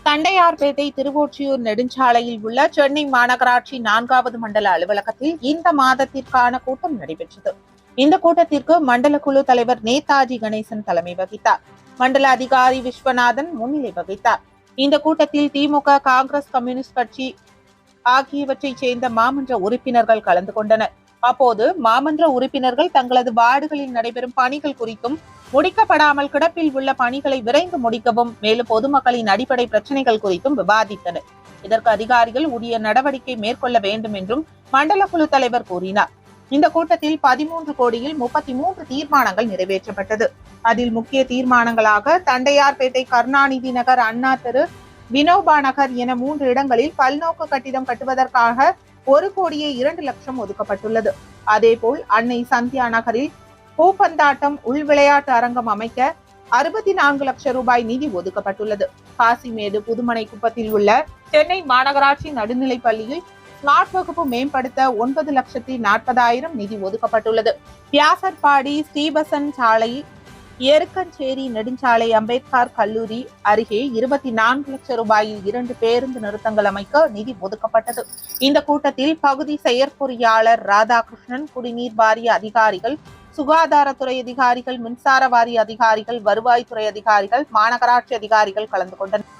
தண்டையார்பேட்டை திருவொற்றியூர் நெடுஞ்சாலையில் உள்ள சென்னை மாநகராட்சி 4வது மண்டல அலுவலகத்தில் இந்த மாதத்திற்கான கூட்டம் நடைபெற்றது. இந்த கூட்டத்திற்கு மண்டல குழு தலைவர் நேதாஜி கணேசன் தலைமை வகித்தார். மண்டல அதிகாரி விஸ்வநாதன் முன்னிலை வகித்தார். இந்த கூட்டத்தில் திமுக, காங்கிரஸ், கம்யூனிஸ்ட் கட்சி ஆகியவற்றைச் சேர்ந்த மாமன்ற உறுப்பினர்கள் கலந்து கொண்டனர். அப்போது மாமன்ற உறுப்பினர்கள் தங்களது வார்டுகளில் நடைபெறும் பணிகள் குறித்தும், முடிக்கப்படாமல் கிடப்பில் உள்ள பணிகளை விரைந்து முடிக்கவும், மேலும் பொதுமக்களின் அடிப்படை பிரச்சனைகள் குறித்தும் விவாதித்தனர். இதற்கு அதிகாரிகள் உரிய நடவடிக்கை மேற்கொள்ள வேண்டும் என்றும் மண்டல குழு தலைவர் கூறினார். இந்த கூட்டத்தில் 13 கோடியில் 33 தீர்மானங்கள் நிறைவேற்றப்பட்டது. அதில் முக்கிய தீர்மானங்களாக தண்டையார்பேட்டை கருணாநிதி நகர், அண்ணா தெரு, வினோபா நகர் என 3 இடங்களில் பல்நோக்கு கட்டிடம் கட்டுவதற்காக 1,02,00,000 ஒதுக்கப்பட்டுள்ளது. அதேபோல் அன்னை சந்தியா நகரில் பூப்பந்தாட்டம், உள் விளையாட்டு அரங்கம் அமைக்க 64 லட்சம் ரூபாய் நிதி ஒதுக்கப்பட்டுள்ளது. காசிமேடு, புதுமனை குப்பத்தில் உள்ள சென்னை மாநகராட்சி நடுநிலைப் பள்ளியில் ஸ்மார்ட் வகுப்பு மேம்படுத்த 9,40,000 நிதி ஒதுக்கப்பட்டுள்ளது. வியாசர்பாடி, ஸ்ரீபசன் சாலை, எருக்கஞ்சேரி நெடுஞ்சாலை, அம்பேத்கர் கல்லூரி அருகே 24 லட்சம் ரூபாயில் 2 பேருந்து நிறுத்தங்கள் அமைக்க நிதி ஒதுக்கப்பட்டது. இந்த கூட்டத்தில் பகுதி செயற்பொறியாளர் ராதாகிருஷ்ணன், குடிநீர் வாரிய அதிகாரிகள், சுகாதாரத்துறை அதிகாரிகள், மின்சார வாரிய அதிகாரிகள், வருவாய்த்துறை அதிகாரிகள், மாநகராட்சி அதிகாரிகள் கலந்து கொண்டனர்.